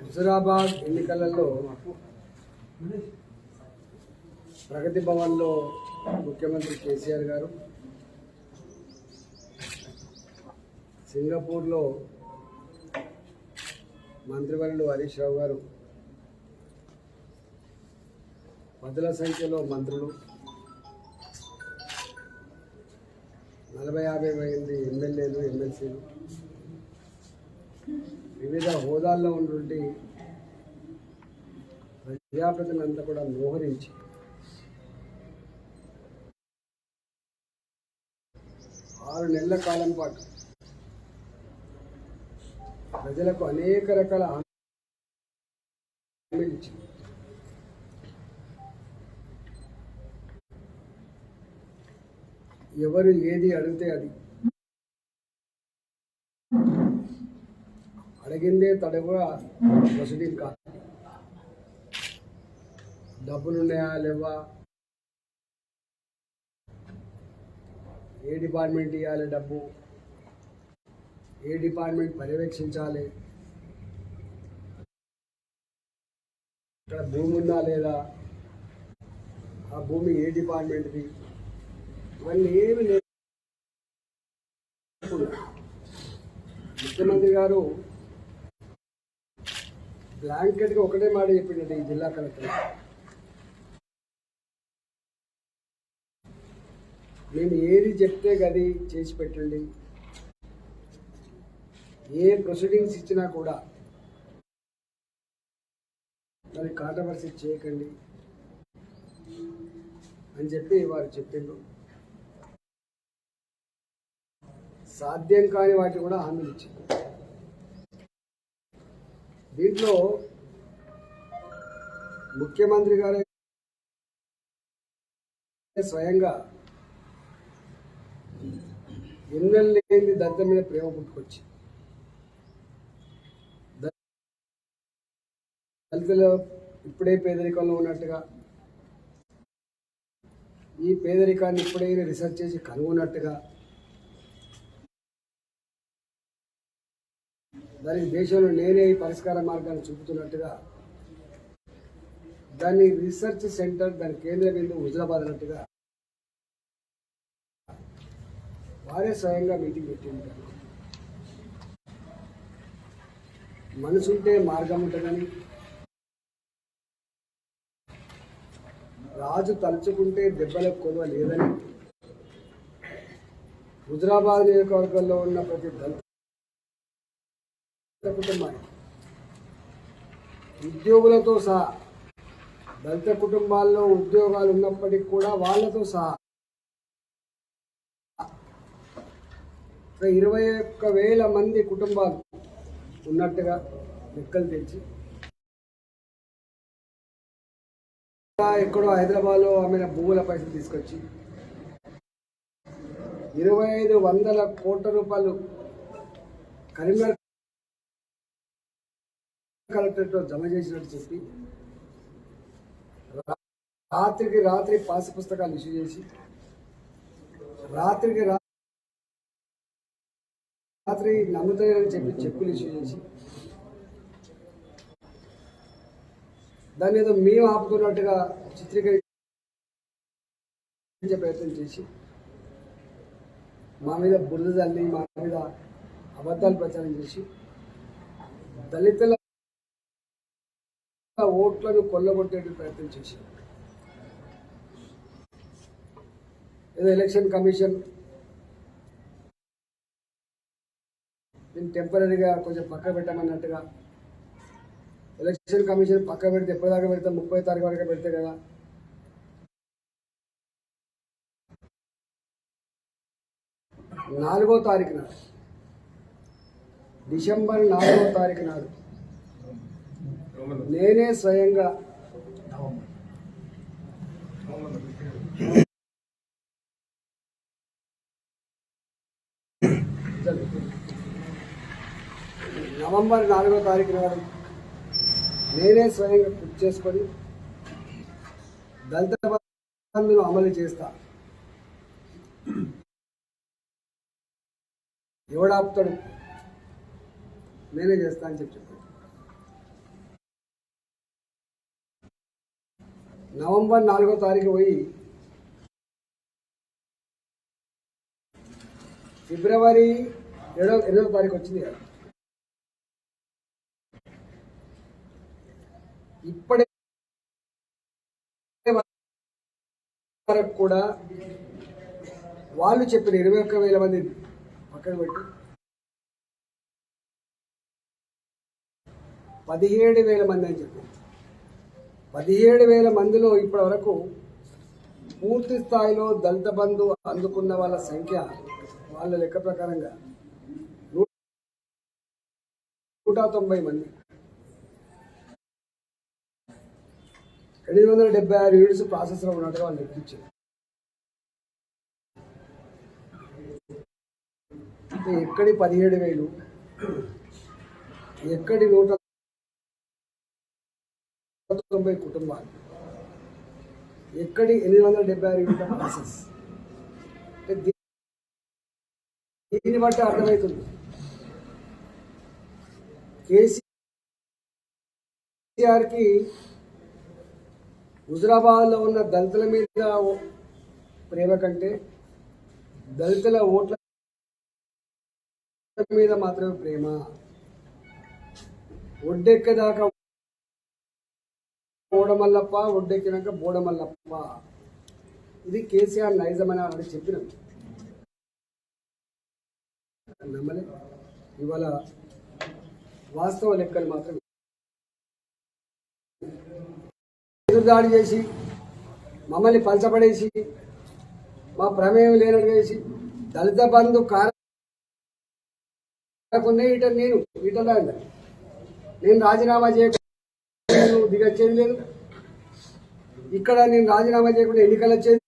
హుజురాబాద్ ఎన్నికలలో ప్రగతి భవన్లో ముఖ్యమంత్రి కేసీఆర్ గారు, సింగపూర్లో మంత్రివర్యులు హరీష్ రావు గారు, పదుల సంఖ్యలో మంత్రులు, 40-50 మంది ఎమ్మెల్యేలు, ఎమ్మెల్సీలు, వివిధ హోదాల్లో ఉన్నటువంటి ప్రజాప్రతినిధులంతా కూడా మోహరించి ఆరు నెలల కాలం పాటు ప్రజలకు అనేక రకాల హామీలు ఇచ్చింది. ఎవరు ఏది అడిగితే అది అడిగిందే తడవుగా ప్రొసీడింగ్ కాదు. డబ్బులున్నాయా లేవా, ఏ డిపార్ట్మెంట్ ఇవ్వాలి డబ్బు, ఏ డిపార్ట్మెంట్ పర్యవేక్షించాలి, ఇక్కడ భూమి ఉందా లేదా, ఆ భూమి ఏ డిపార్ట్మెంట్ది, ఇవన్నీ ఏమి లేదు. ముఖ్యమంత్రి గారు బ్లాంకెట్గా ఒకటే మాట చెప్పిందంటే ఈ జిల్లా కలెక్టర్, మేము ఏది చెప్తే గది చేసి పెట్టండి, ఏ ప్రొసీడింగ్స్ ఇచ్చినా కూడా దాన్ని కాంట్రవర్సీ చేయకండి అని చెప్పి వారు చెప్పిండ్రు. సాధ్యం కాని వాటిని కూడా హామీలు ఇచ్చింది. దీంట్లో ముఖ్యమంత్రి గారు స్వయంగా ఎన్నెలు లేని దళితుల మీద ప్రేమ పుట్టుకొచ్చి దళితులు ఇప్పుడే పేదరికంలో ఉన్నట్టుగా, ఈ పేదరికాన్ని ఇప్పుడే రీసెర్చ్ చేసి కనుగొన్నట్టుగా, దానికి దేశంలో నేనే పరిష్కార మార్గాన్ని చూపుతున్నట్టుగా, దాన్ని రీసెర్చ్ సెంటర్, దాని కేంద్ర బిందువు హుజురాబాద్ అన్నట్టుగా వారే స్వయంగా మీటింగ్ పెట్టింది. మనసుంటే మార్గం ఉంటుందని, రాజు తలుచుకుంటే దెబ్బలకు కొలువ లేదని, హుజురాబాద్ నియోజకవర్గంలో ఉన్న ప్రతి దళిత కుటుంబాన్ని, ఉద్యోగులతో సహా, దళిత కుటుంబాల్లో ఉద్యోగాలు ఉన్నప్పటికీ కూడా వాళ్ళతో సహా 21,000 మంది కుటుంబాలు ఉన్నట్టుగా లెక్కలు తెచ్చి, ఎక్కడో హైదరాబాద్లో ఆమె భూముల పైసలు తీసుకొచ్చి 2,500 కోట్ల రూపాయలు కరీంనగర్ కలెక్టరేట్లో జమ చేసినట్టు చెప్పి, రాత్రికి రాత్రి పాస్ పుస్తకాలు ఇష్యూ చేసి, రాత్రికి రాత్రి నమ్ముతాయని చెప్పి చెప్పులు ఇష్యూ చేసి, దాన్ని ఏదో మేము ఆపుతున్నట్టుగా చిత్రీకరించే ప్రయత్నం చేసి, మా మీద బురద తల్లి, మా మీద అబద్ధాలు ప్రచారం చేసి, దళితుల ఓట్లను కొల్లగొట్టే ప్రయత్నం చేసి, ఏదో ఎలక్షన్ కమిషన్ దీన్ని టెంపరీగా కొంచెం పక్క పెట్టమన్నట్టుగా, ఎలక్షన్ కమిషన్ పక్క పెడితే ఎప్పటిదాకా పెడతాం, 30వ తారీఖు వరకు పెడితే కదా, డిసెంబర్ 4వ తారీఖు నాడు నేనే స్వయంగా నవంబర్ 4వ తారీఖు నాడు నేనే స్వయంగా కృషి చేసుకొని దళిత బంధును అమలు చేస్తా. ఎవడాపుతాడు? నేనే చేస్తా అని చెప్పాను. నవంబర్ 4వ తారీఖు పోయి ఫిబ్రవరి 8వ తారీఖు వచ్చింది కదా. ఇప్పటి వరకు కూడా వాళ్ళు చెప్పిన 21,000 మంది పక్కన పెట్టి 17,000 మంది అని చెప్పి 17,000 మందిలో ఇప్పటి వరకు పూర్తి స్థాయిలో దళిత బంధు అందుకున్న వాళ్ళ సంఖ్య వాళ్ళ లెక్క ప్రకారంగా 190 మంది. 876 యూనిట్స్ ప్రాసెస్లో ఉన్నట్టుగా వాళ్ళు లెక్కించారు. ఎక్కడి 17,000, ఎక్కడి 190 కుటుంబాలు, ఎక్కడి 876 యూనిట్ల ప్రాసెస్. దీన్ని బట్టి అర్థమవుతుంది కేసీఆర్కి హుజరాబాద్లో ఉన్న దళితుల మీద ప్రేమ కంటే దళితుల ఓట్ల మీద మాత్రమే ప్రేమ. ఒడ్డెక్కేదాకా ఓడమల్లప్ప, ఒడ్డెక్కినాక బోడమల్లప్ప. ఇది కేసీఆర్ నైజం అని ఆల్రెడీ చెప్పినాం. నమ్మలే. ఇవాళ వాస్తవ లెక్కలు మాత్రం ఎదురుదాడి చేసి మమ్మల్ని పంచబడేసి మా ప్రమేయం లేనట్టు చేసి దళిత బంధు కారకునే నేను రాజీనామా చేయకుండా దిగొచ్చేది లేదు. ఇక్కడ నేను రాజీనామా చేయకుండా ఎన్నికలు వచ్చేది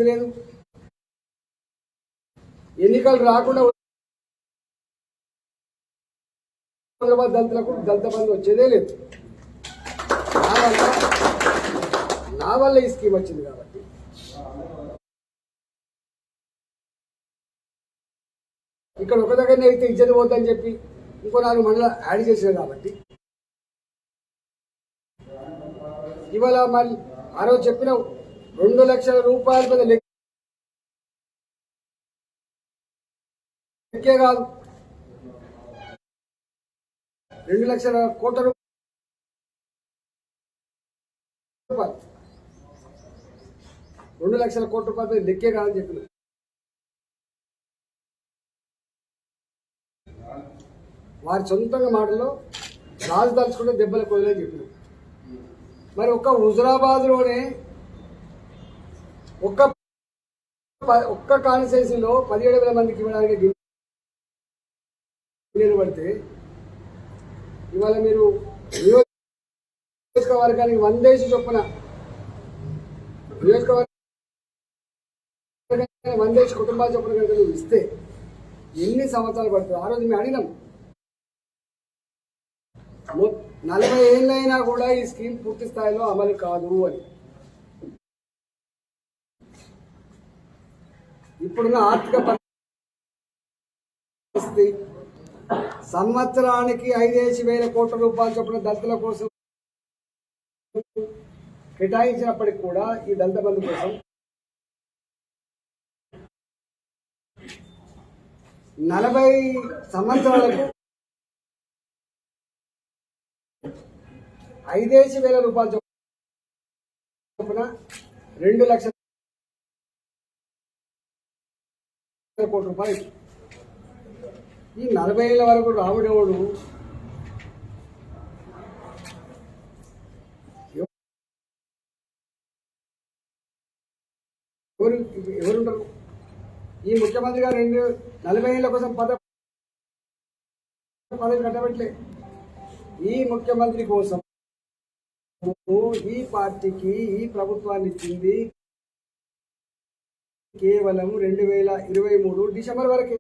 లేదు. ఎన్నికలు రాకుండా దళితులకు దళిత బంధు వచ్చేదే లేదు. నా వల్ల ఈ స్కీమ్ వచ్చింది కాబట్టి ఇక్కడ ఒక దగ్గరనే అయితే ఇజ్జత పోద్దని చెప్పి ఇంకో 4 మండలం యాడ్ చేశారు కాబట్టి ఇవాళ మళ్ళీ ఆ రోజు చెప్పిన 2 లక్షల రూపాయల మీద లెక్కే కాదు, 2 లక్షల కోట్ల రూపాయలు 2 లక్షల కోట్ల రూపాయలు లెక్కే కాదని చెప్పిన. వారి సొంతంగా మాటల్లో రాజు తలుచుకుంటే దెబ్బల కొయ్యలని చెప్పిన. మరి ఒక్క హుజరాబాద్లోనే ఒక్క కాన్స్టిట్యున్సీలో 17,000 మందికి ఇవ్వడానికి గిన్నెలు పడితే ఇవాళ మీరు నియోజకవర్గానికి 100 చొప్పున నియోజకవర్గానికి 100 కుటుంబాల చొప్పున కనుక నువ్వు ఇస్తే ఎన్ని సంవత్సరాలు పడుతుంది? ఆ రోజు మేము అడిగినాం. 40 ఏళ్ళైనా కూడా ఈ స్కీమ్ పూర్తి స్థాయిలో అమలు కాదు అని. ఇప్పుడున్న ఆర్థిక పరిస్థితి సంవత్సరానికి 5,000 కోట్ల రూపాయల చొప్పున దళితుల కోసం కేటాయించినప్పటికి కూడా ఈ దళిత బంధు కోసం 40 సంవత్సరాలకు 5,000 రూపాయల చొప్పున 2 లక్షల కోట్ల రూపాయలు. ఈ 40 ఏళ్ళ వరకు రాముడేవుడు ఎవరుంటారు? ఈ ముఖ్యమంత్రి గారు 40 ఏళ్ళ కోసం పదవి కట్టబెట్టలే. ఈ ముఖ్యమంత్రి కోసం ఈ పార్టీకి ఈ ప్రభుత్వాన్ని ఇచ్చింది కేవలం 2023 డిసెంబర్ వరకే.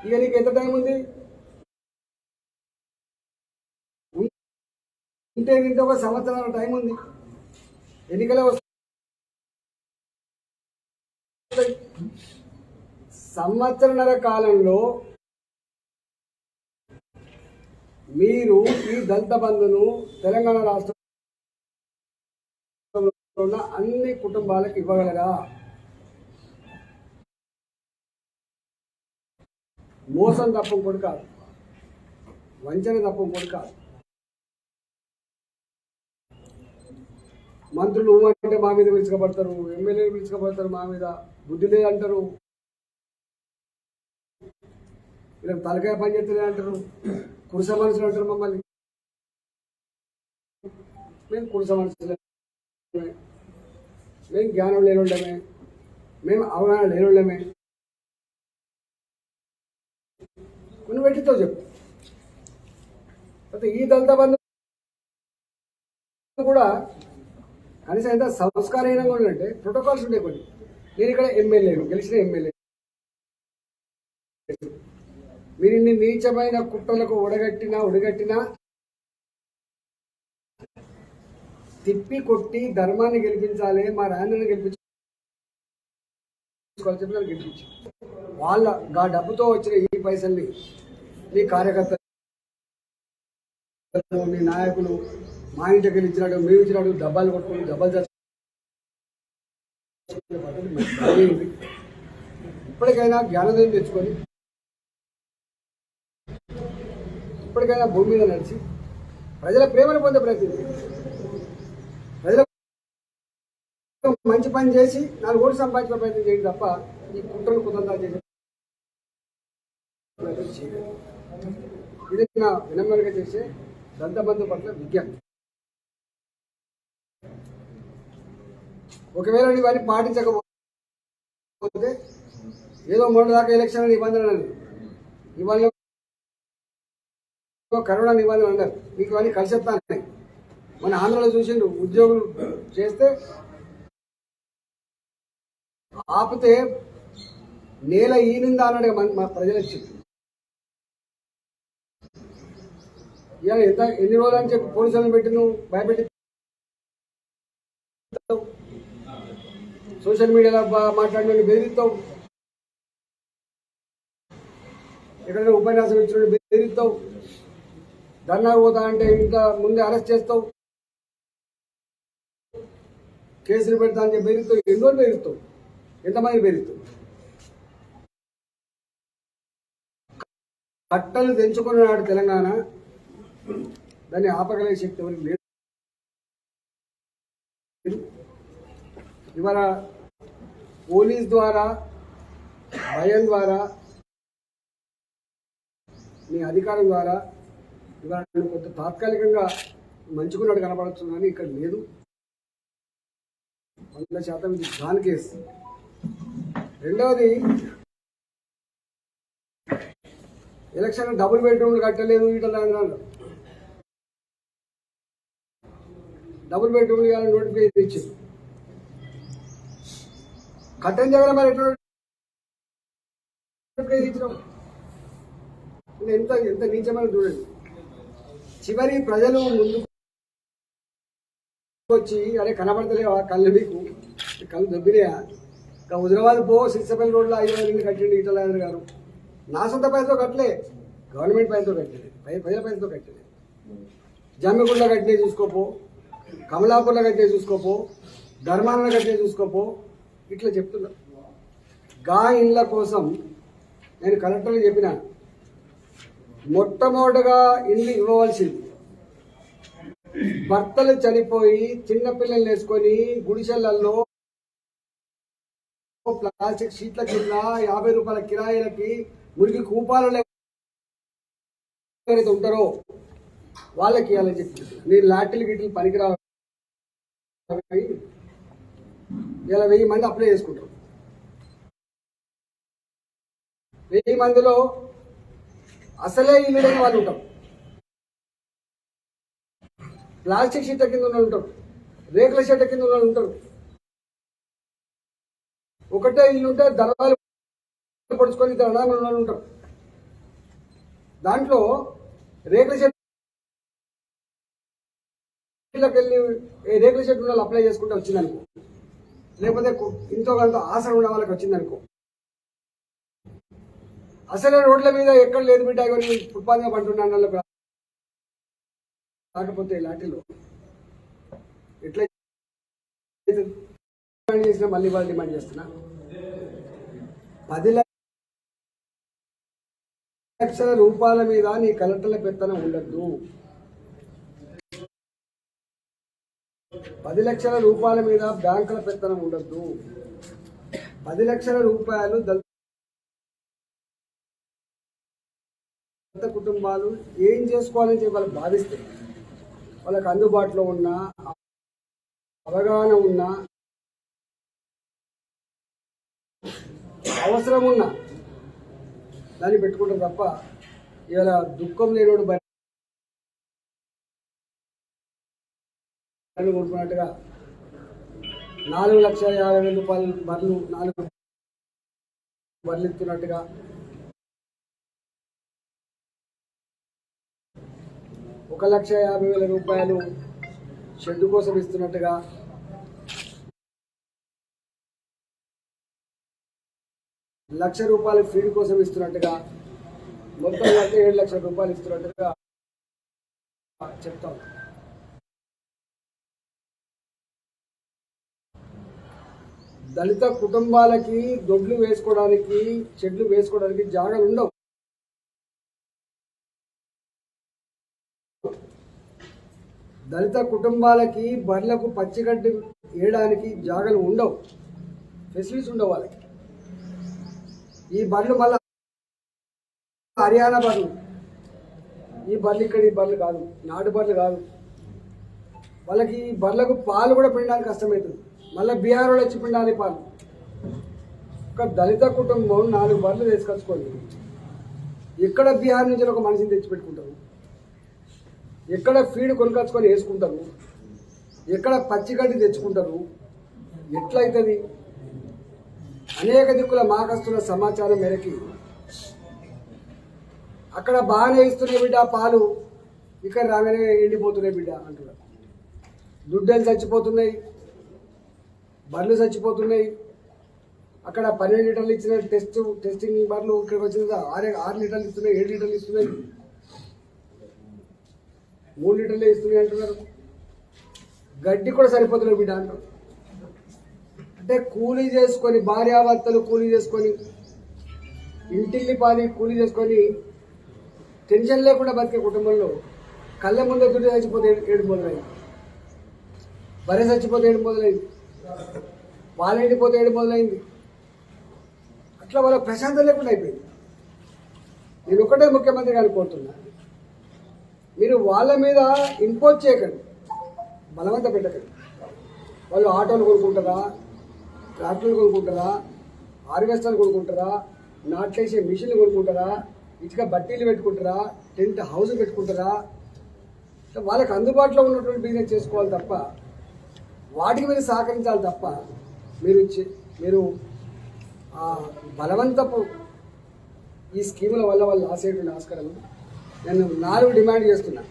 ఇక నీకు ఎంత టైం ఉంది? ఉంటే ఇంత ఒక సంవత్సరాల టైం ఉంది. ఎన్నికలే వస్తాయి. సంవత్సరన్నర కాలంలో మీరు ఈ దళిత బంధును తెలంగాణ రాష్ట్రంలో ఉన్న అన్ని కుటుంబాలకు ఇవ్వగలరా? మోసం తప్ప కూడా కాదు, వంచన తప్ప కూడా కాదు. మంత్రులు అంటే మా మీద పిలుచుకోబడతారు, ఎమ్మెల్యేలు పిలుచుకోబడతారు, మా మీద బుద్ధి లేదంటారు, ఇలా తలకాయ పని చేస్తలే అంటారు, కురుస మనుషులు అంటారు మమ్మల్ని. మేము కురుస మనుషులే, మేము జ్ఞానం లేనుండమే, మేము అవగాహన లేనుండమే. కొన్ని పెట్టితో చెప్పు. అయితే ఈ దళిత బంధు కూడా కనీసం ఎంత సంస్కారహీనంగా ఉందంటే ప్రోటోకాల్స్ ఉండే కొన్ని. నేను ఇక్కడ ఎమ్మెల్యేను, గెలిచిన ఎమ్మెల్యే. మీరు ఇన్ని నీచమైన కుట్రలకు ఉడగట్టినా తిప్పి కొట్టి ధర్మాన్ని గెలిపించాలి, మా రాజధానిని గెలిపించాలి చెప్పి నన్ను గెలిపించి వాళ్ళ ఆ డబ్బుతో వచ్చిన ఈ పైసల్ని మీ కార్యకర్తలు, మీ నాయకులు మా ఇంటికి ఇచ్చినాడు, మేము ఇచ్చినాడు, డబ్బాలు కొట్టుకుని డబ్బాలు ఇప్పటికైనా జ్ఞానోదయం తెచ్చుకొని ఇప్పటికైనా భూమి మీద నడిచి ప్రజల ప్రేమను పొందే ప్రయత్నం, ప్రజల మంచి పని చేసి 4 కోట్లు సంపాదించే ప్రయత్నం చేయండి తప్ప ఈ కుట్రలు కుతంత్రాలు చేసే ఇది నా వినమ్రంగా చేసే దళిత బంధు పట్ల విజ్ఞప్తి. ఒకవేళ ఇవన్నీ పాటించకపోతే ఏదో మొన్న దాకా ఎలక్షన్ నిబంధనలు, ఇవాళ కరోనా నిబంధనలు అన్నారు, మీకు ఇవన్నీ కలిసేస్తాను. మన ఆంధ్రలో చూసిండు, ఉద్యోగులు చేస్తే ఆపితే నేల ఈనిందా అన్నాడు మా ప్రజలకు చెప్పి. ఇవాళ ఎన్ని రోజులు అని చెప్పి పోలీసులను పెట్టి నువ్వు భయపెట్టి సోషల్ మీడియాలో మాట్లాడిన బెదిరిస్తావు, ఎక్కడైనా ఉపన్యాసం ఇచ్చిన బెదిరిస్తావు, ధర్నా పోతా అంటే ఇంకా ముందే అరెస్ట్ చేస్తావు, కేసులు పెడతా అని చెప్పి బెదిరిస్తావు. ఎన్నో బెదిరిస్తావు, ఎంతమంది బెదిరిస్తావు? కట్టలు తెంచుకున్నాడు తెలంగాణ, దాన్ని ఆపగలిగే శక్తి ఎవరికి లేదు. ఇవాళ పోలీస్ ద్వారా, భయం ద్వారా, మీ అధికారం ద్వారా ఇవాళ కొంత తాత్కాలికంగా మంచుకున్నట్టు కనపడుతుంది, కానీ ఇక్కడ లేదు. 100% ఇది దాని కేసు. రెండవది, ఎలక్షన్ డబుల్ బెడ్రూమ్లు కట్టలేదు ఇట్లా అన్నారు. డబుల్ బెడ్రూమ్లు ఇవ్వాలని నోటిఫికేషన్ ఇచ్చింది, కట్టని జగన్ మరి ఎట్లా ఇచ్చినాం? ఎంత ఎంత నీచమైన చూడండి. చివరి ప్రజలు ముందుకు వచ్చి అరే కనబడతలేవా కళ్ళు, మీకు కళ్ళు దొబ్బినాయా? హుజరాబాద్ పో సిరిసిల్ల రోడ్లో 5,000 కట్టండి ఈటల గారు. నా సొంత పైసతో కట్టలే, గవర్నమెంట్ పైసతో కట్టలేదు, ప్రజల పైసతో కట్టలేదు. జమ్మిగుండలో కట్టినే చూసుకోపో, కమలాపూర్లో కట్టినే చూసుకోపో, ధర్మానంలో కట్టినే చూసుకోపో, ఇట్లా చెప్తున్నా. గా ఇళ్ళ కోసం నేను కలెక్టర్లు చెప్పిన, మొట్టమొదటిగా ఇల్లు ఇవ్వవలసింది భర్తలు చనిపోయి చిన్నపిల్లలు వేసుకొని గుడిసెళ్లలో ప్లాస్టిక్ షీట్ల కింద 50 రూపాయల కిరాయిలకి మురికి కూపాలలో ఎవరైతే ఉంటారో వాళ్ళకి ఇవ్వాలని చెప్పి. నేను లాటిల్ గిట్లు పనికిరావు, ఇలా 1000 మంది అప్లై చేసుకుంటారు. 1000 మందిలో అసలే ఇల్లు లేని వాళ్ళు ఉంటారు, ప్లాస్టిక్ షీట్ల కింద ఉన్న ఉంటారు, రేకుల షెడ్ల కింద ఉన్న ఉంటారు. ఒకటే ఇల్లు ఉంటే దళాలు పొడుచుకొని దళాలు ఉంటారు. దాంట్లో రేకుల షెడ్లకి వెళ్ళి రేకుల షెడ్ ఉన్న అప్లై చేసుకుంటే వచ్చిందనుకో, లేకపోతే ఇంతో కొంత ఆసర ఉన్న వాళ్ళకి వచ్చిందనుకో, అసలు రోడ్ల మీద ఎక్కడ లేదు బిడ్డ ఫుట్పాత్ గా పంటున్నాను. కాకపోతే లాఠీలో ఎట్లా డిమాండ్ చేసినా మళ్ళీ వాళ్ళు డిమాండ్ చేస్తున్నా 10 లక్షల రూపాయల మీద నీ కలెక్టర్ల పెత్తనం ఉండద్దు. 10 లక్షల రూపాయల మీద బ్యాంకుల పెత్తనం ఉండద్దు. 10 లక్షల రూపాయలు దళిత కుటుంబాలు ఏం చేసుకోవాలని చెప్పి వాళ్ళు భావిస్తే వాళ్ళకి అందుబాటులో ఉన్న అవగాహన ఉన్న అవసరం ఉన్న దాన్ని పెట్టుకుంటారు తప్ప ఇవాళ దుఃఖం లేనోడు కొనుక్కున్నట్టుగా 4,50,000 రూపాయలు బర్లు 4 బర్లు ఇస్తున్నట్టుగా 1,50,000 రూపాయలు షెడ్ కోసం ఇస్తున్నట్టుగా 1,00,000 రూపాయలు ఫీడ్ కోసం ఇస్తున్నట్టుగా మొత్తం 7 లక్షల రూపాయలు ఇస్తున్నట్టుగా చెప్తాం. దళిత కుటుంబాలకి దొడ్లు వేసుకోవడానికి చెట్లు వేసుకోవడానికి జాగాలు ఉండవు. దళిత కుటుంబాలకి బర్లకు పచ్చిగడ్డి వేయడానికి జాగాలు ఉండవు, ఫెసిలిటీస్ ఉండవు వాళ్ళకి. ఈ బర్లు మళ్ళా హర్యానా బర్లు, ఈ బర్లు ఇక్కడ ఈ బర్లు కాదు, నాటు బర్లు కాదు. వాళ్ళకి ఈ బర్లకు పాలు కూడా పిండడానికి కష్టమవుతుంది. మళ్ళీ బీహార్ వాళ్ళు వచ్చి పిండాలి పాలు. ఒక దళిత కుటుంబం 4 బర్లు తీసుకొచ్చుకోండి. ఎక్కడ బీహార్ నుంచి ఒక మనిషిని తెచ్చిపెట్టుకుంటారు, ఎక్కడ ఫీడ్ కొనుకొచ్చుకొని వేసుకుంటారు, ఎక్కడ పచ్చిగడ్డి తెచ్చుకుంటారు, ఎట్లయితుంది? అనేక దిక్కుల మాకస్తున్న సమాచారం మేరకి అక్కడ బాగానే ఇస్తున్నాయి బిడ్డ పాలు, ఇక్కడ రాగానే ఎండిపోతున్నాయి బిడ్డ అంటున్నారు. దుడ్డలు చచ్చిపోతున్నాయి, బర్రెలు చచ్చిపోతున్నాయి. అక్కడ 12 లీటర్లు ఇచ్చిన టెస్టింగ్ బర్రెలు ఇక్కడికి వచ్చిన 6 లీటర్లు ఇస్తున్నాయి, 7 లీటర్లు ఇస్తున్నాయి, 3 లీటర్లే ఇస్తున్నాయి అంటున్నారు. గడ్డి కూడా సరిపోతున్నాయి బిడ్డ అంటారు. అంటే కూలీ చేసుకొని, భార్యాభర్తలు కూలీ చేసుకొని, ఇంటిల్లి పాలి కూలీ చేసుకొని టెన్షన్ లేకుండా బతికే కుటుంబంలో కళ్ళ ముందే దుడ్డు చచ్చిపోతే ఏడు మొదలైంది, బర్రె చచ్చిపోతే ఏడు మొదలైంది, పాలు ఎండిపోతే ఏడు మొదలైంది. అట్లా వాళ్ళ ప్రశాంతం లేకుండా అయిపోయింది. నేను ఒకటే ముఖ్యమంత్రి గారిని కోరుతున్నా, మీరు వాళ్ళ మీద ఇంపోజ్ చేయకండి, బలవంత పెట్టకండి. వాళ్ళు ఆటోలు కొనుక్కుంటారా, ట్రాక్టర్లు కొనుక్కుంటారా, హార్వెస్టర్లు కొనుక్కుంటారా, నాట్లేసే మిషన్లు కొనుక్కుంటారా, ఇటుక బట్టీలు పెట్టుకుంటారా, టెంట్ హౌస్ పెట్టుకుంటారా, వాళ్ళకి అందుబాటులో ఉన్నటువంటి బిజినెస్ చేసుకోవాలి తప్ప వాటికి మీరు సహకరించాలి తప్ప మీరు బలవంతపు ఈ స్కీముల వల్ల వాళ్ళు ఆసేటువంటి ఆస్కారం. నేను 4 డిమాండ్ చేస్తున్నా.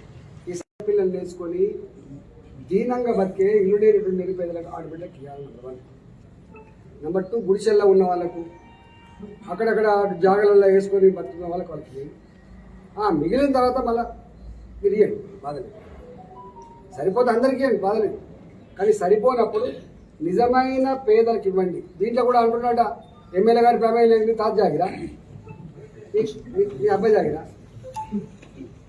ఈ పిల్లలు నేర్చుకొని దీనంగా బతికే ఇల్లు లేనటువంటి నిరుపేదలకు ఆడబిడ్డకి ఇవ్వాలి. నెంబర్ 2, గుడిసెల్లో ఉన్న వాళ్ళకు, అక్కడక్కడ జాగాలలో వేసుకొని బతుకున్న వాళ్ళకి మిగిలిన తర్వాత మళ్ళీ మీరు ఇవ్వండి, బాధలేదు. సరిపోతే అందరికీ ఇవ్వండి, బాధలేదు. కానీ సరిపోనప్పుడు నిజమైన పేదలకు ఇవ్వండి. దీంట్లో కూడా అంటున్నాడ ఎమ్మెల్యే గారి ప్రమేయం లేదు, తాత జాగిరా, మీ అబ్బాయి జాగిరా,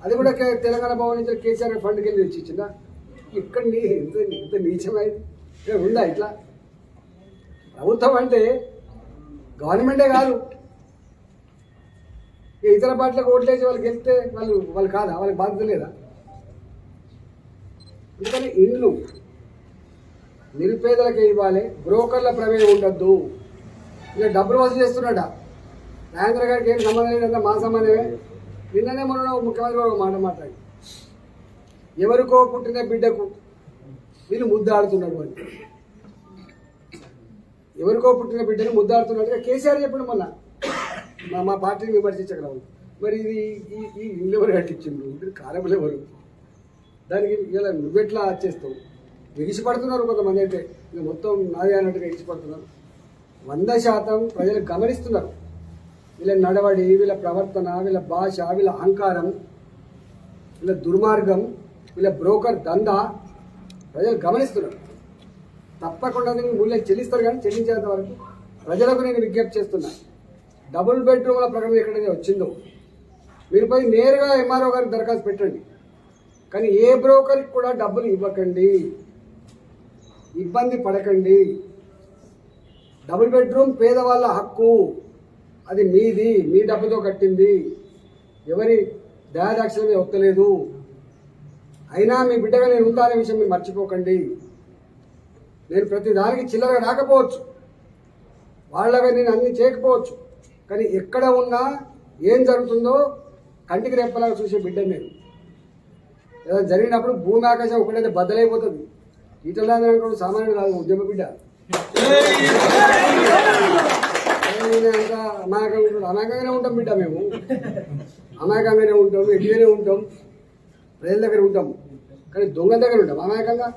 అది కూడా తెలంగాణ భవన్ నుంచి కేసీఆర్ ఫండ్కి వెళ్ళి తెచ్చి ఇచ్చిందా? ఇక్కడ ఇంత నీచమైంది ఉందా? ఇట్లా ప్రభుత్వం అంటే గవర్నమెంటే కాదు, ఇతర పార్టీలకు ఓట్లేసి వాళ్ళు గెలిస్తే వాళ్ళు కాదా? వాళ్ళకి బాధ్యత లేదా? అందుకని ఇండ్లు నిరుపేదలకే ఇవ్వాలి, బ్రోకర్ల ప్రమేయం ఉండద్దు. ఇక డబ్బులు వసూలు చేస్తున్నాడా నాగేంద్ర గారికి ఏం సంబంధం లేదంటే మా సంబంధమే. నిన్ననే మొన్న ముఖ్యమంత్రి ఒక మాట మాట్లాడి, ఎవరికో పుట్టిన బిడ్డకు వీళ్ళు ముద్దాడుతున్నాడు అని, ఎవరికో పుట్టిన బిడ్డను ముద్దాడుతున్నట్టుగా కేసీఆర్ చెప్పిన మొన్న మా పార్టీని విమర్శించగలవు. మరి ఇది ఈ ఇల్లు ఎవరు కట్టించిండు, ఇది కారములు ఎవరు, దానికి ఇలా నువ్వెట్లా చేస్తావు? ఎగిసిపడుతున్నారు కొంతమంది, అయితే ఇక మొత్తం నాదే అన్నట్టుగా ఎగిసిపడుతున్నారు. 100% ప్రజలు గమనిస్తున్నారు. వీళ్ళ నడవడి, వీళ్ళ ప్రవర్తన, వీళ్ళ భాష, వీళ్ళ అహంకారం, వీళ్ళ దుర్మార్గం, వీళ్ళ బ్రోకర్ దందా ప్రజలు గమనిస్తున్నారు. తప్పకుండా దీనికి మూల్యం చెల్లిస్తారు, కానీ చెల్లించేంత వరకు ప్రజలకు నేను విజ్ఞప్తి చేస్తున్నా. డబుల్ బెడ్రూమ్ల ప్రకటన ఎక్కడైతే వచ్చిందో మీరు పోయి నేరుగా ఎంఆర్ఓ గారికి దరఖాస్తు పెట్టండి. కానీ ఏ బ్రోకర్కి కూడా డబ్బులు ఇవ్వకండి, ఇబ్బంది పడకండి. డబుల్ బెడ్రూమ్ పేదవాళ్ళ హక్కు, అది మీది, మీ డబ్బుతో కట్టింది, ఎవరి దయాదాక్షిణ మీద ఒత్తలేదు. అయినా మీ బిడ్డగా నేను ఉంటానే విషయం మీరు మర్చిపోకండి. నేను ప్రతి దానికి చిల్లరగా రాకపోవచ్చు, వాళ్ళగా నేను అన్ని చేయకపోవచ్చు, కానీ ఎక్కడ ఉన్నా ఏం జరుగుతుందో కంటికి రెప్పలాగా చూసే బిడ్డ నేను. ఏదో జరిగినప్పుడు భూమి ఆకాశం ఒకటైతే బద్దలైపోతుంది. ఈటలాంటి సామాన్యుడు కాదు, ఉద్యమ బిడ్డ. అమాయకంగానే ఉంటాం బిడ్డ, మేము అమాయకంగానే ఉంటాం, ఎడ్డిగానే ఉంటాం, ప్రజల దగ్గర ఉంటాం. కానీ దొంగ దగ్గర ఉంటాం అమాయకంగా,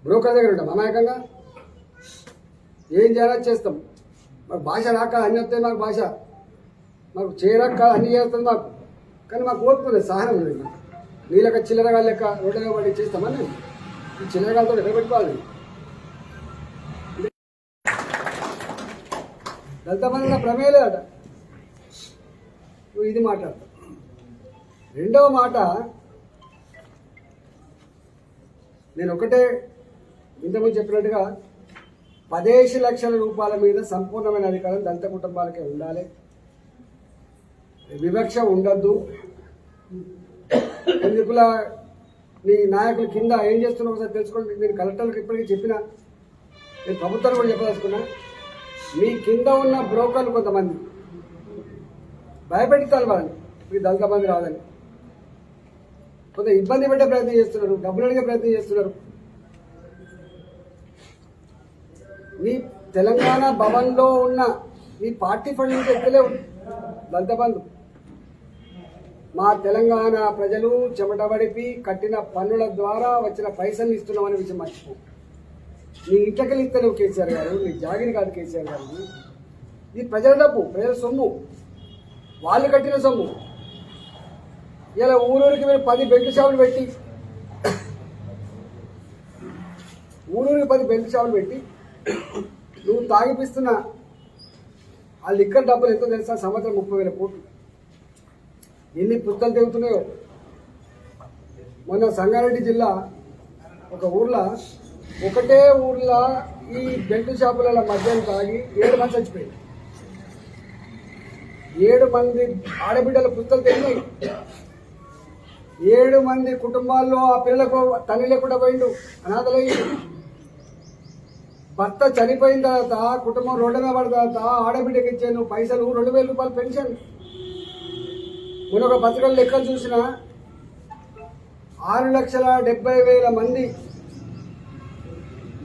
బ్రోకర్ దగ్గర ఉంటాం అమాయకంగా. ఏం చేయాలో చేస్తాం. మాకు భాష రాక అన్ని వస్తాయి, మాకు భాష మాకు చేయరాక అన్ని చేస్తుంది మాకు. కానీ మాకు ఓర్పులేదు, సహనం లేదు. నీళ్ళక చిల్లరగా లెక్క రోడ్డుగా పడి చేస్తామని ఈ చిల్లరగాలతో ఎక్కడ పెట్టుకోవాలి. దళిత మంది ప్రమేయం లేదట. నువ్వు ఇది మాట్లాడతావు. రెండవ మాట, నేను ఒకటే ఇంతకుముందు చెప్పినట్టుగా 10 లక్షల రూపాయల మీద సంపూర్ణమైన అధికారం దళిత కుటుంబాలకే ఉండాలి. వివక్ష ఉండద్దు. ఎందుకులా నీ నాయకుల కింద ఏం చేస్తున్నావు ఒకసారి తెలుసుకోండి. నేను కలెక్టర్లకు ఇప్పటికీ చెప్పినా, నేను ప్రభుత్వాన్ని కూడా చెప్పదలుచుకున్నా. మీ కింద ఉన్న బ్రోకర్లు కొంతమంది భయపెట్టాలి వాళ్ళని, మీకు దళిత మంది రాదని. కొంత ఇబ్బంది పెట్టే ప్రయత్నం చేస్తున్నారు, డబ్బులు అడిగే ప్రయత్నం చేస్తున్నారు. మీ తెలంగాణ భవన్లో ఉన్న మీ పార్టీ ఫండ్ నుంచి ఎక్కలేవు దళిత బంధు. మా తెలంగాణ ప్రజలు చెమటబడిపి కట్టిన పన్నుల ద్వారా వచ్చిన పైసలు ఇస్తున్నామనే విషయం మర్చిపో. నీ ఇంట్లోకి ఇస్తలేవు కేసీఆర్ గారు, నీ జాగిరి కాదు కేసీఆర్ గారు. ఇది ప్రజల డబ్బు, ప్రజల సొమ్ము, వాళ్ళు కట్టిన సొమ్ము. ఇలా ఊరూరికి మీరు 10 బెల్ట్ షాపులు పెట్టి, ఊరూరికి 10 బెల్ట్ షాపులు పెట్టి నువ్వు తాగిపిస్తున్న ఆ లిక్కర్ డబ్బులు ఎంతో తెలుసా? సంవత్సరం 30,000 కోట్లు. ఎన్ని పుస్తకాలు తిరుగుతున్నాయో. మొన్న సంగారెడ్డి జిల్లా ఒక ఊర్లో, ఒకటే ఊర్లో ఈ బెల్ట్ షాపుల మధ్యాహ్నం తాగి 7 మంది చచ్చిపోయింది. 7 మంది ఆడబిడ్డల పుస్తకాలు తిరిగినాయి. 7 మంది కుటుంబాల్లో ఆ పిల్లలకు తల్లి లేకుండా పోయిండు, అనాథలయ్యి. భర్త చనిపోయిన తర్వాత కుటుంబం రోడ్డు మీద పడిన తర్వాత ఆడబిడ్డకి ఇచ్చాను పైసలు 2,000 రూపాయలు పెన్షన్. మొన్న ఒక పత్రికల లెక్కలు చూసిన 6,70,000 మంది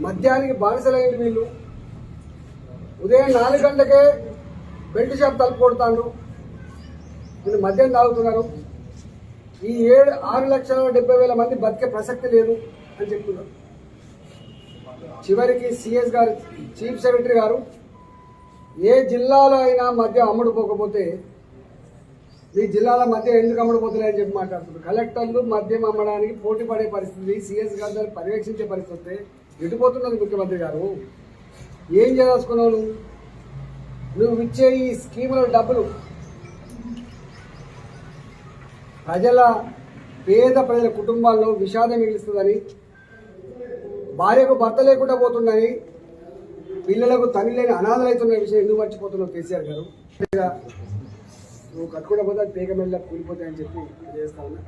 మద్యానికి బానిసలైంది. వీళ్ళు ఉదయం 4 గంటలకే బెల్ట్ షాప్ తలుపు కొడతాను, వీళ్ళు మద్యం తాగుతున్నారు. ఈ 6,70,000 మంది బతికే ప్రసక్తి లేదు అని చెప్తున్నారు. చివరికి సిఎస్ గారు, చీఫ్ సెక్రటరీ గారు, ఏ జిల్లాలో అయినా మద్యం అమ్ముడుపోకపోతే ఈ జిల్లాల మద్యం ఎందుకు అమ్ముడుపోతున్నాయని చెప్పి మాట్లాడుతున్నారు. కలెక్టర్లు మద్యం అమ్మడానికి పోటీ పడే పరిస్థితి, సిఎస్ గారు దాన్ని పర్యవేక్షించే పరిస్థితి ఎటుపోతున్నది. ముఖ్యమంత్రి గారు ఏం చేయదలుచుకున్నావు? నువ్వు ఇచ్చే ఈ స్కీముల డబ్బులు పేద ప్రజల కుటుంబాల్లో విషాదం మిగిలిస్తుందని, భార్యకు భర్త లేకుండా పోతుందని, పిల్లలకు తల్లి లేని అనాథలవుతున్న విషయం ఎందుకు మర్చిపోతున్నావు కేసీఆర్ గారు? నువ్వు కట్టుకోకపోతే అది పేగ మెల్ల కూలిపోతాయని చెప్పి చేస్తా ఉన్నా.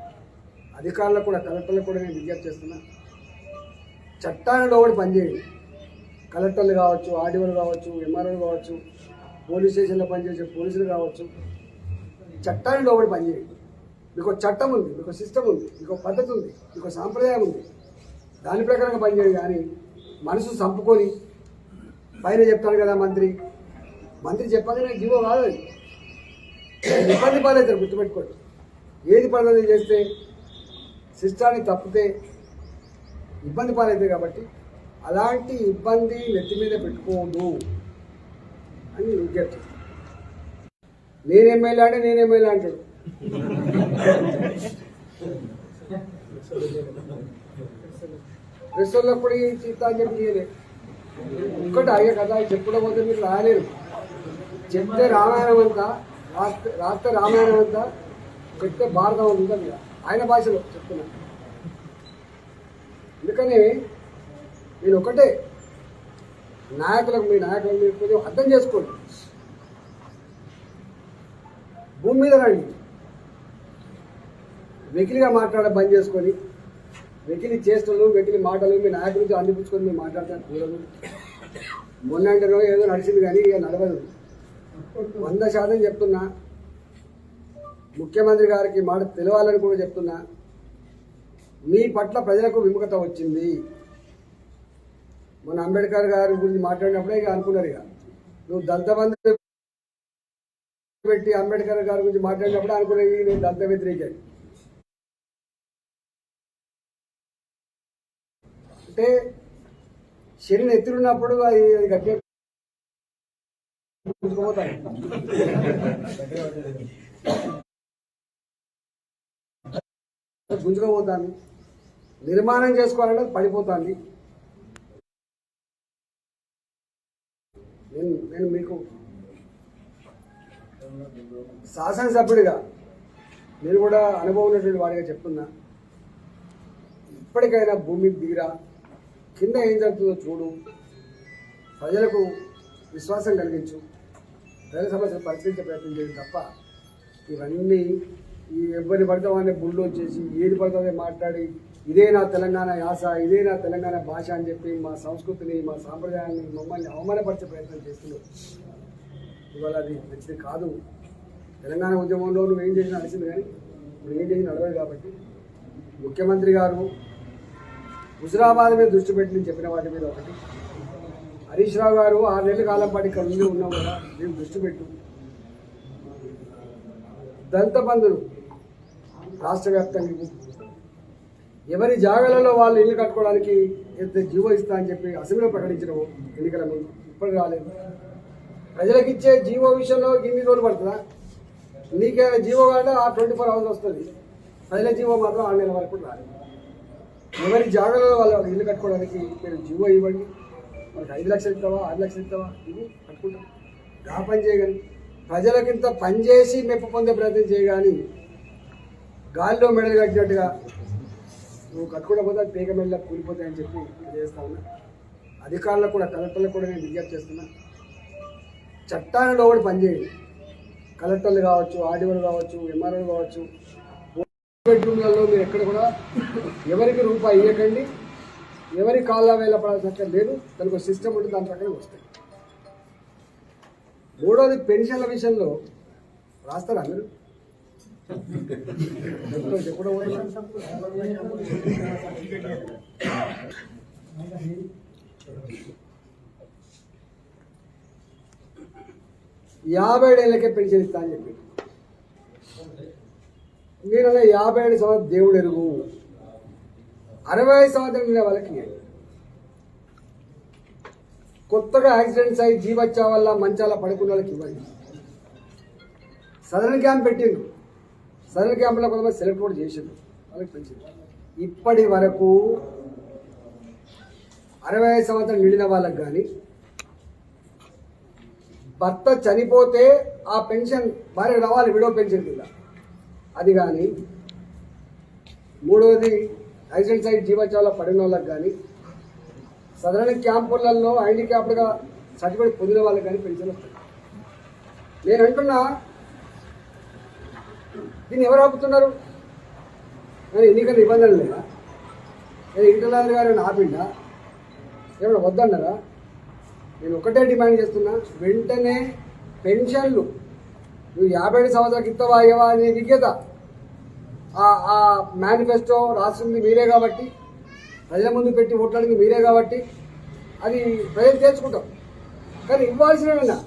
అధికారులకు కూడా, కలెక్టర్లకు కూడా నేను విజ్ఞప్తి చేస్తున్నా. చట్టాన్ని లోబడి పనిచేయండి. కలెక్టర్లు కావచ్చు, ఆర్డీఓలు కావచ్చు, ఎంఆర్ఓలు కావచ్చు, పోలీస్ స్టేషన్లో పనిచేసే పోలీసులు కావచ్చు, చట్టాన్ని లోబడి పనిచేయండి. మీకు చట్టం ఉంది, మీకు సిస్టమ్ ఉంది, మీకు పద్ధతి ఉంది, మీకు సాంప్రదాయం ఉంది. దాని ప్రకారంగా పనిచేయండి. కానీ మనసు చంపుకొని పైన చెప్తాను కదా మంత్రి చెప్పగానే జీవో కాదు, అది ఇబ్బంది పాలవుతారు. గుర్తుపెట్టుకోండి. ఏది పద్ధతి చేస్తే సిస్టాన్ని తప్పితే ఇబ్బంది పాలవుతాయి. కాబట్టి అలాంటి ఇబ్బంది నెత్తి మీద పెట్టుకోదు అని విజ్ఞప్తి. నేను ఎమ్మెల్యే అంటే నేను ఎమ్మెల్యే అంటాడు. ప్రెస్సులకు కూడా చిత్తా అని చెప్పి చేయలేదు. ఒక్కటి అయ్యే కదా చెప్పుడం పోతే మీరు రాలేరు. చెప్తే రామాయణం అంతా రాస్తే రామాయణం అంతా, చెప్తే భారతం అంతా మీద ఆయన భాషలో చెప్తున్నా. అందుకని నేను ఒకటే నాయకులకు, మీ నాయకులకు మీరు కొంచెం అర్థం చేసుకోండి. భూమి మీద రండి, వెకిలిగా మాట్లాడడం బంద్ చేసుకొని, వెకిలి చేష్టలు, వెకిలి మాటలు మీ నాయకుల నుంచి అందిపుచ్చుకొని మీరు మాట్లాడతాను కూడదు. మొన్నంటేనో ఏదో నడిచింది కానీ ఇక నడవదు. 100% చెప్తున్నా. ముఖ్యమంత్రి గారికి మాట తెలవాలని కూడా చెప్తున్నా. మీ పట్ల ప్రజలకు విముఖత వచ్చింది. మన అంబేద్కర్ గారి గురించి మాట్లాడినప్పుడే ఇక అనుకున్నారు, ఇక నువ్వు దళిత బంధు పెట్టి అంబేద్కర్ గారి గురించి మాట్లాడినప్పుడే అనుకునేది నేను దళిత వ్యతిరేక. అంటే శరీరం ఎత్తున్నప్పుడు అది గట్టిగా గుంజుకోపోతాను. నిర్మాణం చేసుకోవాలంటే పడిపోతాను. నేను మీకు శాసనసభ్యుడిగా, నేను కూడా అనుభవం ఉన్నటువంటి వాడిగా చెప్తున్నా. ఇప్పటికైనా భూమి దిగిరా, కింద ఏం జరుగుతుందో చూడు, ప్రజలకు విశ్వాసం కలిగించు, ప్రజల సమస్యలు పరిష్కరించే ప్రయత్నం చేయడం తప్ప ఇవన్నీ ఈ ఎవరిని పడతామనే బుల్లో చేసి ఏది పడతామని మాట్లాడి ఇదే నా తెలంగాణ యాస, ఇదే నా తెలంగాణ భాష అని చెప్పి మా సంస్కృతిని, మా సాంప్రదాయాన్ని, మమ్మల్ని అవమానపరిచే ప్రయత్నం చేస్తున్నావు. ఇవాళ అది మంచిది కాదు. తెలంగాణ ఉద్యమంలో నువ్వు ఏం చేసినా నడిచింది, కానీ నువ్వు ఏం చేసినా నడవదు. కాబట్టి ముఖ్యమంత్రి గారు హుజురాబాద్ మీద దృష్టి పెట్టి చెప్పిన వాటి మీద ఒకటి, హరీష్ రావు గారు 6 నెలల కాలం పాటు ఇక్కడ ఉండి ఉన్నాం కదా, నేను దృష్టి పెట్టు. దళిత బంధులు రాష్ట్ర వ్యాప్తంగా ఎవరి జాగాలలో వాళ్ళు ఇల్లు కట్టుకోవడానికి ఎంత జీవో ఇస్తా అని చెప్పి అసెంబ్లీలో ప్రకటించడం ఎన్నికల ముందు, ఇప్పటికి రాలేదు. ప్రజలకు ఇచ్చే జీవో విషయంలో ఇన్ని రోజులు పడుతుందా? నీకేమైనా జీవో కావాలంటే 24 hours వస్తుంది. ప్రజల జీవో మాత్రం 6 నెలల వరకు రాలేదు. ఎవరి జాగాలలో వాళ్ళు ఇల్లు కట్టుకోవడానికి మీరు జీవో ఇవ్వండి. మనకి 5 లక్షలు ఇస్తావా, 6 లక్షలు ఇస్తావా, ఇది కట్టుకుంటాం. ఆ పని చేయగలి ప్రజలకింత పనిచేసి మెప్పు పొందే ప్రయత్నం చేయగాని గాలిలో మెడలు కట్టినట్టుగా నువ్వు కట్టుకోకపోతే అది పేగ మెడలో కూలిపోతాయని చెప్పి చేస్తా ఉన్నా. అధికారులకు కూడా, కలెక్టర్లకు కూడా నేను విజ్ఞప్తి చేస్తున్నా. చట్టాలలో కూడా పనిచేయండి. కలెక్టర్లు కావచ్చు, ఆర్డీఓలు కావచ్చు, ఎంఆర్ఓలు కావచ్చు. బెడ్రూమ్లలో మీరు ఎక్కడ కూడా ఎవరికి రూపాయి ఇవ్వకండి, ఎవరి కాళ్ళ వేళ పడాల్సిన లేదు. దానికి ఒక సిస్టమ్ ఉంటే దాని ప్రకారం వస్తాయి. 3వది పెన్షన్ల విషయంలో రాస్తారా మీరు? చెప్పడం 57 ఏళ్ళకే పెన్షన్ ఇస్తా అని చెప్పి మీరు 57 సంవత్సరం దేవుడు ఎరుగు, 65 సంవత్సరం ఉండే వాళ్ళకి కొత్తగా యాక్సిడెంట్స్ అయ్యి జీవచ్చా వల్ల మంచాల పడుకున్న వాళ్ళకి ఇవ్వండి. సదరన్ క్యాంప్ పెట్టిండు, సదరన్ క్యాంపులో కొంతమంది సెలెక్ట్ కూడా చేసిండు, వాళ్ళకి పెంచింది. ఇప్పటి వరకు 65 సంవత్సరం నిండిన వాళ్ళకి కానీ, భర్త చనిపోతే ఆ పెన్షన్ భార్య రావాలి, విడో పెన్షన్ కింద అది కానీ, 3వది యాక్సిడెంట్స్ అయ్యి జీవచావలో పడిన వాళ్ళకి కానీ, సదరన్ క్యాంపులలో హ్యాండిక్యాప్డ్గా సర్టిఫికేట్ పొందిన వాళ్ళకి కానీ పెన్షన్ వస్తుంది. నేను అంటున్నా, దీన్ని ఎవరు ఆపుతున్నారు? నేను ఎన్నికల నిబంధనలు లేదా? నేను ఇంటర్నల్ గారు ఆపిండా? ఏమైనా వద్దన్నారా? నేను ఒకటే డిమాండ్ చేస్తున్నా, వెంటనే పెన్షన్లు నువ్వు 57 సంవత్సరాలకు ఇస్తావా అయ్యవా అనే విజ్ఞత ఆ మేనిఫెస్టో రాసింది మీరే కాబట్టి, ప్రజల ముందు పెట్టి ఓట్లాడింది మీరే కాబట్టి అది ప్రజలు చేర్చుకుంటాం. కానీ ఇవ్వాల్సినవన్నా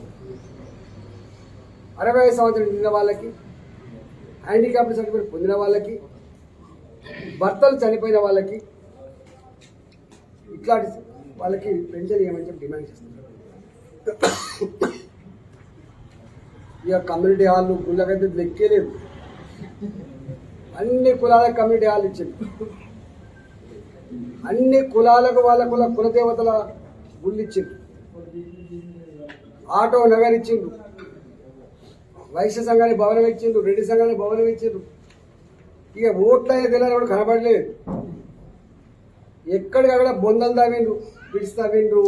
65 సంవత్సరం నిండిన వాళ్ళకి, హ్యాండిక్యాప్డ్ సర్టిఫికేట్ పొందిన వాళ్ళకి, భర్తలు చనిపోయిన వాళ్ళకి, ఇట్లాంటి వాళ్ళకి పెన్షన్ ఇవ్వమని చెప్పి డిమాండ్ చేస్తున్నారు. ఇక కమ్యూనిటీ హాల్ గుళ్ళకైతే లెక్కేలేదు. అన్ని కులాలకు కమ్యూనిటీ హాల్ ఇచ్చింది. అన్ని కులాలకు వాళ్ళ కులదేవతల గుళ్ళు ఇచ్చిండు. ఆటో నగర్ ఇచ్చిండు, వైశ్య సంఘానికి భవనం ఇచ్చిండు, రెడ్డి సంఘానికి భవనం ఇచ్చిండు. ఇక ఓట్ల తెలియని కూడా కనబడలేదు. ఎక్కడికక్కడ బొందలు తావిండ్రు, పిడిచి తావిండ్రు,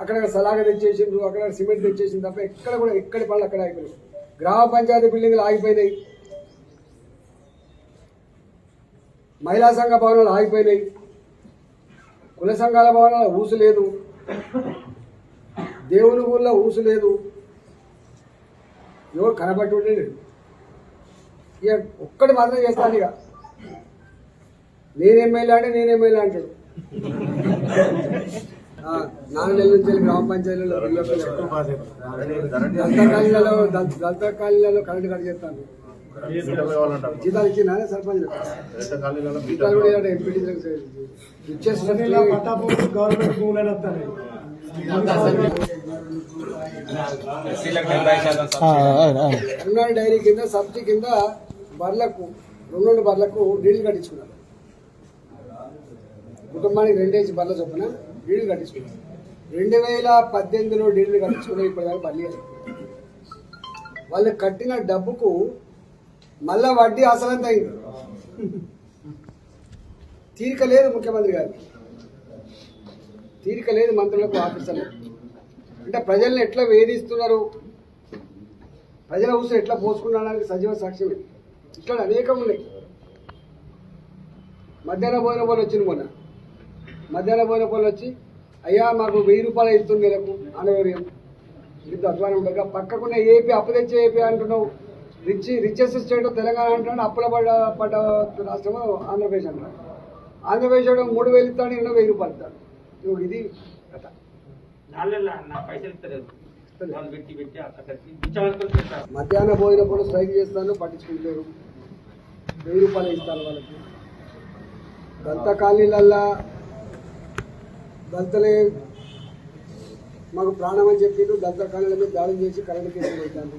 అక్కడ సలాగ తెచ్చేసిండ్రు, అక్కడ సిమెంట్ తెచ్చేసింది తప్ప ఎక్కడ కూడా ఎక్కడి పనులు అక్కడ ఆగిపోయినాయి. గ్రామ పంచాయతీ బిల్డింగ్లు ఆగిపోయినాయి, మహిళా సంఘ భవనాలు ఆగిపోయినాయి, కుల సంఘాల భవనాల ఊసు లేదు, దేవుని ఊళ్ళో ఊసు లేదు, ఎవరు కనబట్టి లేదు. ఇక ఒక్కటి మాత్రం చేస్తాను, ఇక నేను ఎమ్మెల్యే అంటే నేను ఎమ్మెల్యే అంటాడు. 4 నెలల నుంచి గ్రామ పంచాయతీలలో దళిత కాలనీలలో కరెంటు కట్ చేస్తాను. జీతాలు ఇచ్చిందా సర్పంచ్? జీతాలు కూడా ఎంపీటీ గవర్నమెంట్ భూములు కర్ణాటక డైరీ కింద సబ్సిడీ కింద బర్లకు 2 బర్లకు డీడీలు కట్టించుకున్నారు. కుటుంబానికి 2 బర్ల చొప్పున డీడీలు కట్టించుకున్నారు. 2018లో డీడీలు కట్టించుకున్నారు. ఇప్పటిదాకా పర్లేదు. వాళ్ళు కట్టిన డబ్బుకు మళ్ళా వడ్డీ అసలంత అయింది. తీరిక లేదు ముఖ్యమంత్రి గారికి, తీరిక లేదు మంత్రులకు, ఆఫీసర్లకు. అంటే ప్రజల్ని ఎట్లా వేధిస్తున్నారు, ప్రజల ఊసు ఎట్లా పోసుకున్నాడానికి సజీవ సాక్ష్యమే. ఇట్లా అనేకం ఉన్నాయి. మధ్యాహ్న భోజన పోలు వచ్చింది మొన్న. మధ్యాహ్న భోజన పోలు వచ్చి, అయ్యా మాకు 1000 రూపాయలు ఇస్తుంది నెలకు అనవర్యం, ఇంత అధ్వానం ఉండగా పక్కకున్న ఏపీ అప్పు తెచ్చే ఏపీ అంటున్నావు, రిచెస్ట్ స్టేట్ తెలంగాణ అంటున్నాడు, అప్పుల పడ్డ రాష్ట్రము ఆంధ్రప్రదేశ్ అంటున్నాడు. ఆంధ్రప్రదేశ్ 3000 ఇస్తాడు, 1000 రూపాయలు ఇస్తాడు. ఇది కథ. మధ్యాహ్న భోజన కూడా స్ట్రైక్ చేస్తాను, పట్టించుకుంటారు. 1000 రూపాయలు ఇస్తాను వాళ్ళకి. దళిత కాలనీలల్లా దళితులే మాకు ప్రాణం అని చెప్పిండు. దళిత కాలనీల మీద దాడులు చేసి కరెంటు కేసులు పెట్టాను.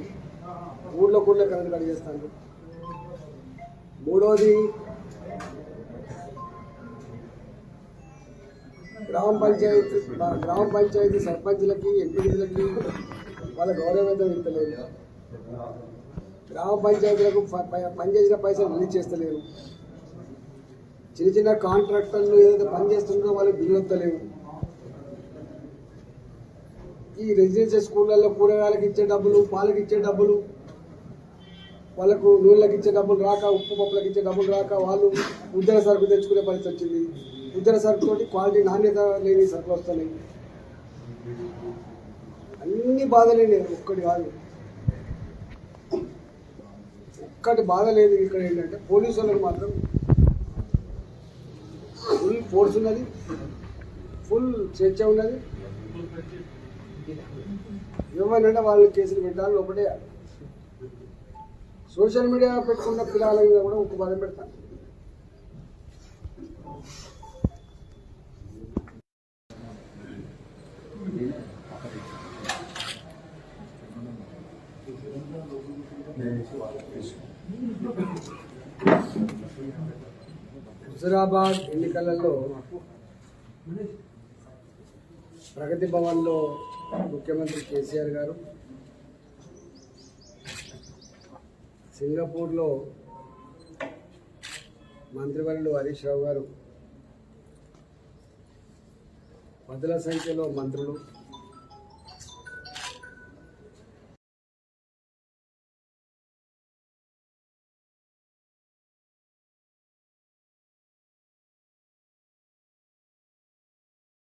ఊళ్ళో కరెంటు కట్ చేస్తాను. మూడోది, గ్రామ పంచాయతీ సర్పంచ్లకి, ఎంపీలకి వాళ్ళ గౌరవవేతనం ఇస్తలేదు. గ్రామ పంచాయతీలకు పనిచేసిన పైసలు రిలీజ్ చేస్తలేరు. చిన్న కాంట్రాక్టర్లు ఏదైతే పనిచేస్తున్నారో వాళ్ళు బిల్లుత్తలేవు. ఈ రెసిడెన్షియల్ స్కూళ్ళల్లో కూరగాయలకు ఇచ్చే డబ్బులు, పాలకు ఇచ్చే డబ్బులు, వాళ్ళకు నూనెలకు ఇచ్చే డబ్బులు రాక, ఉప్పు పప్పులకు ఇచ్చే డబ్బులు రాక వాళ్ళు ఉద్దర సరుకు తెచ్చుకునే పరిస్థితి వచ్చింది. ఉద్దర సరుకుతోటి క్వాలిటీ నాణ్యత లేని సరుకులు వస్తున్నాయి. అన్ని బాధలేని ఒక్కటి కాదు, ఒక్కటి బాధ లేదు. ఇక్కడ ఏంటంటే పోలీసు వాళ్ళకి మాత్రం ఫుల్ ఫోర్స్ ఉన్నది, ఫుల్ స్వేచ్ఛ ఉన్నది. ఏమనంటే వాళ్ళు కేసులు పెట్టాలి, లోపడే సోషల్ మీడియా పెట్టుకున్న పిల్లల మీద కూడా ఒక బాధ పెడతాను. హుజురాబాద్ ఎన్నికలలో ప్రగతి భవన్లో ముఖ్యమంత్రి కేసీఆర్ గారు, సింగపూర్లో మంత్రివర్యులు హరీష్ రావు గారు, 10ల సంఖ్యలో మంత్రులు,